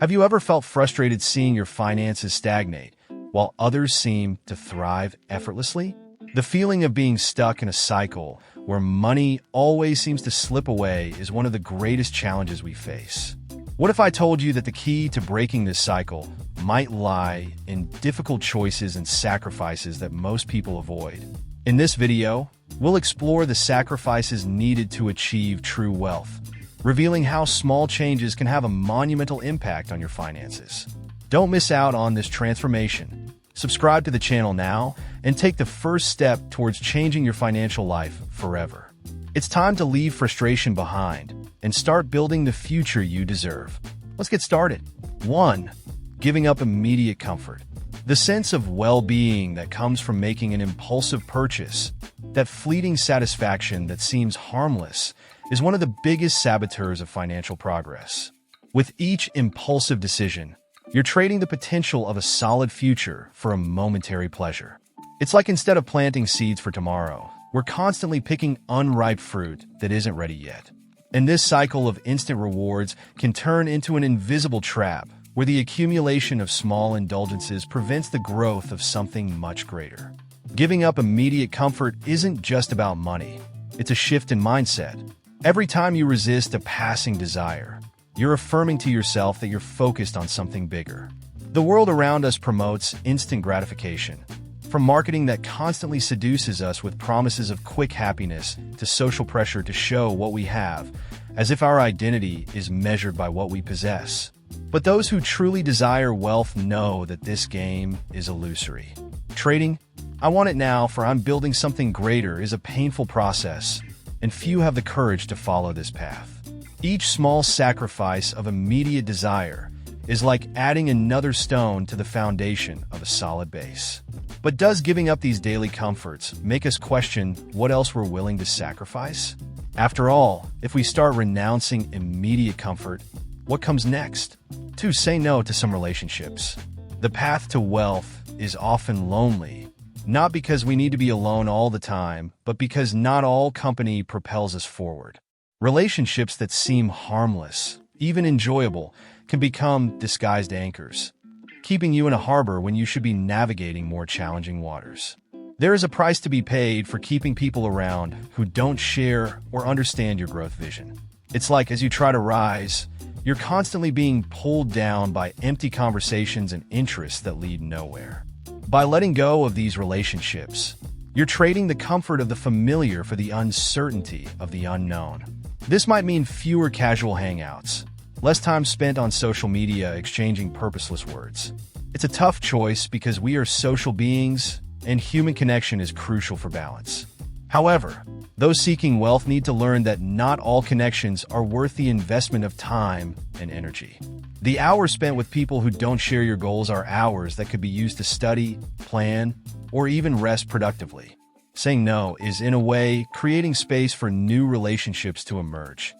Have you ever felt frustrated seeing your finances stagnate while others seem to thrive effortlessly? The feeling of being stuck in a cycle where money always seems to slip away is one of the greatest challenges we face. What if I told you that the key to breaking this cycle might lie in difficult choices and sacrifices that most people avoid? In this video, we'll explore the sacrifices needed to achieve true wealth, revealing how small changes can have a monumental impact on your finances. Don't miss out on this transformation. Subscribe to the channel now and take the first step towards changing your financial life forever. It's time to leave frustration behind and start building the future you deserve. Let's get started. 1. Giving up immediate comfort. The sense of well-being that comes from making an impulsive purchase, that fleeting satisfaction that seems harmless, is one of the biggest saboteurs of financial progress. With each impulsive decision, you're trading the potential of a solid future for a momentary pleasure. It's like instead of planting seeds for tomorrow, we're constantly picking unripe fruit that isn't ready yet. And this cycle of instant rewards can turn into an invisible trap where the accumulation of small indulgences prevents the growth of something much greater. Giving up immediate comfort isn't just about money. It's a shift in mindset. Every time you resist a passing desire, you're affirming to yourself that you're focused on something bigger. The world around us promotes instant gratification, from marketing that constantly seduces us with promises of quick happiness to social pressure to show what we have, as if our identity is measured by what we possess. But those who truly desire wealth know that this game is illusory. Trading, "I want it now for I'm building something greater," is a painful process, and few have the courage to follow this path. Each small sacrifice of immediate desire is like adding another stone to the foundation of a solid base. But does giving up these daily comforts make us question what else we're willing to sacrifice? After all, if we start renouncing immediate comfort, what comes next? 2. Say no to some relationships. The path to wealth is often lonely, not because we need to be alone all the time, but because not all company propels us forward. Relationships that seem harmless, even enjoyable, can become disguised anchors, keeping you in a harbor when you should be navigating more challenging waters. There is a price to be paid for keeping people around who don't share or understand your growth vision. It's like as you try to rise, you're constantly being pulled down by empty conversations and interests that lead nowhere. By letting go of these relationships, you're trading the comfort of the familiar for the uncertainty of the unknown. This might mean fewer casual hangouts, less time spent on social media exchanging purposeless words. It's a tough choice because we are social beings and human connection is crucial for balance. However, those seeking wealth need to learn that not all connections are worth the investment of time and energy. The hours spent with people who don't share your goals are hours that could be used to study, plan, or even rest productively. Saying no is, in a way, creating space for new relationships to emerge.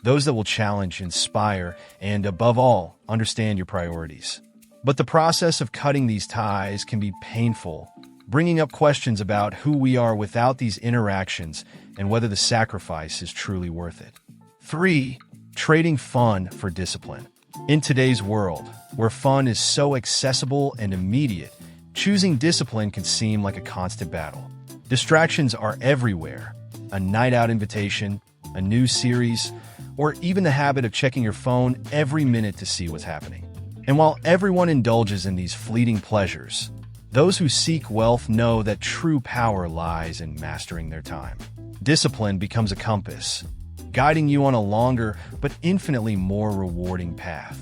Those that will challenge, inspire, and, above all, understand your priorities. But the process of cutting these ties can be painful, bringing up questions about who we are without these interactions and whether the sacrifice is truly worth it. 3. Trading fun for discipline. In today's world, where fun is so accessible and immediate, choosing discipline can seem like a constant battle. Distractions are everywhere. A night-out invitation, a new series, or even the habit of checking your phone every minute to see what's happening. And while everyone indulges in these fleeting pleasures, those who seek wealth know that true power lies in mastering their time. Discipline becomes a compass, guiding you on a longer but infinitely more rewarding path.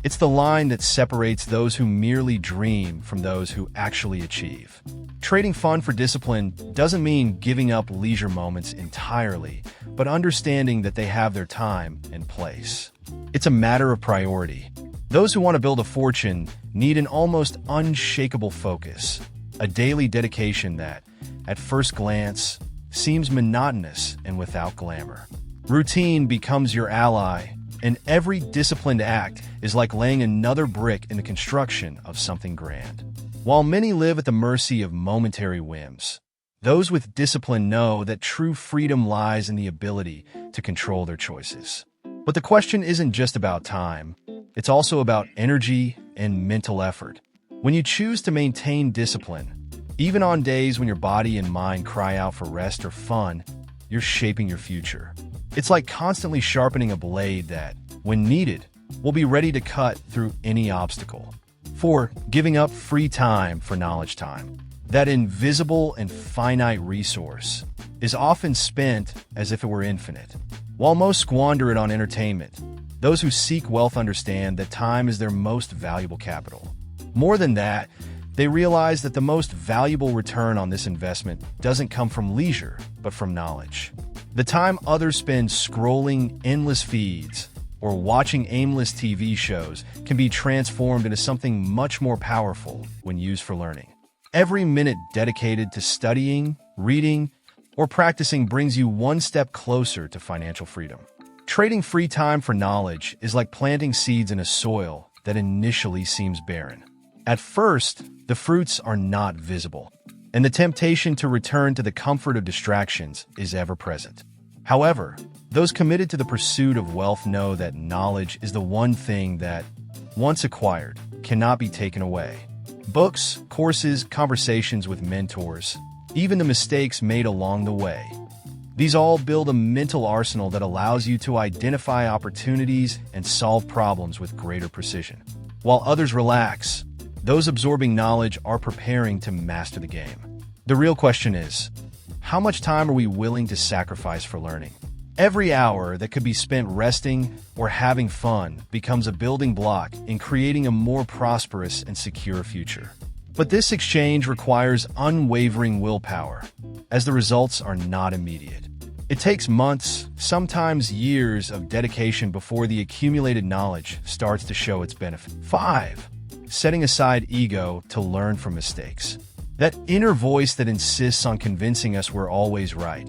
It's the line that separates those who merely dream from those who actually achieve. Trading fun for discipline doesn't mean giving up leisure moments entirely, but understanding that they have their time and place. It's a matter of priority. Those who want to build a fortune need an almost unshakable focus, a daily dedication that, at first glance, seems monotonous and without glamour. Routine becomes your ally, and every disciplined act is like laying another brick in the construction of something grand. While many live at the mercy of momentary whims, those with discipline know that true freedom lies in the ability to control their choices. But the question isn't just about time, It's also about energy and mental effort. When you choose to maintain discipline, even on days when your body and mind cry out for rest or fun, you're shaping your future. It's like constantly sharpening a blade that, when needed, will be ready to cut through any obstacle. 4. Giving up free time for knowledge time. That invisible and finite resource is often spent as if it were infinite. While most squander it on entertainment, those who seek wealth understand that time is their most valuable capital. More than that, they realize that the most valuable return on this investment doesn't come from leisure, but from knowledge. The time others spend scrolling endless feeds or watching aimless TV shows can be transformed into something much more powerful when used for learning. Every minute dedicated to studying, reading, or practicing brings you one step closer to financial freedom. Trading free time for knowledge is like planting seeds in a soil that initially seems barren. At first, the fruits are not visible, and the temptation to return to the comfort of distractions is ever present. However, those committed to the pursuit of wealth know that knowledge is the one thing that, once acquired, cannot be taken away. Books, courses, conversations with mentors, even the mistakes made along the way. These all build a mental arsenal that allows you to identify opportunities and solve problems with greater precision. While others relax, those absorbing knowledge are preparing to master the game. The real question is, how much time are we willing to sacrifice for learning? Every hour that could be spent resting or having fun becomes a building block in creating a more prosperous and secure future. But this exchange requires unwavering willpower, as the results are not immediate. It takes months, sometimes years of dedication before the accumulated knowledge starts to show its benefit. 5. Setting aside ego to learn from mistakes. That inner voice that insists on convincing us we're always right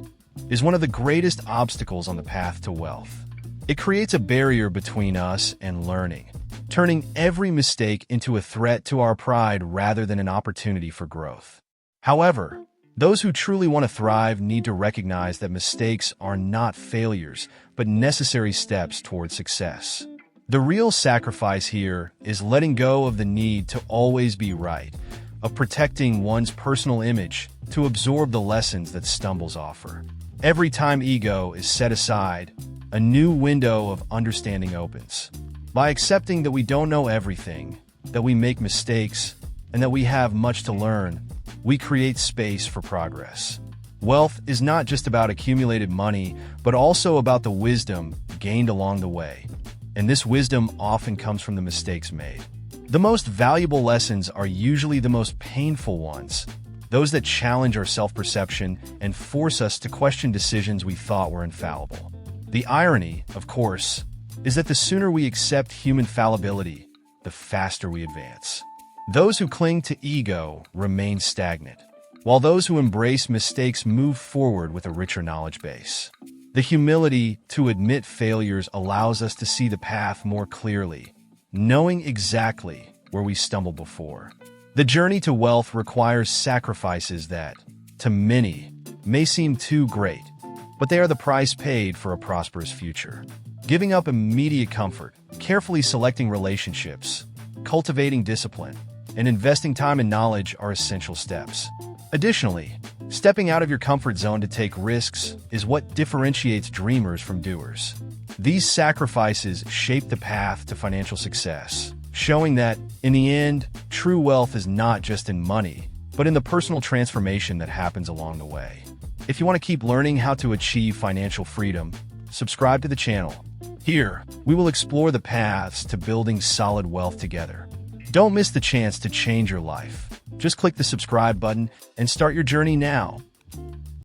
is one of the greatest obstacles on the path to wealth. It creates a barrier between us and learning, turning every mistake into a threat to our pride rather than an opportunity for growth. However, those who truly want to thrive need to recognize that mistakes are not failures, but necessary steps toward success. The real sacrifice here is letting go of the need to always be right, of protecting one's personal image to absorb the lessons that stumbles offer. Every time ego is set aside, a new window of understanding opens. By accepting that we don't know everything, that we make mistakes, and that we have much to learn, we create space for progress. Wealth is not just about accumulated money, but also about the wisdom gained along the way. And this wisdom often comes from the mistakes made. The most valuable lessons are usually the most painful ones, those that challenge our self-perception and force us to question decisions we thought were infallible. The irony, of course, is that the sooner we accept human fallibility, the faster we advance. Those who cling to ego remain stagnant, while those who embrace mistakes move forward with a richer knowledge base. The humility to admit failures allows us to see the path more clearly, knowing exactly where we stumbled before. The journey to wealth requires sacrifices that, to many, may seem too great, but they are the price paid for a prosperous future. Giving up immediate comfort, carefully selecting relationships, cultivating discipline, and investing time and knowledge are essential steps. Additionally, stepping out of your comfort zone to take risks is what differentiates dreamers from doers. These sacrifices shape the path to financial success, showing that, in the end, true wealth is not just in money, but in the personal transformation that happens along the way. If you want to keep learning how to achieve financial freedom, subscribe to the channel. Here, we will explore the paths to building solid wealth together. Don't miss the chance to change your life. Just click the subscribe button and start your journey now.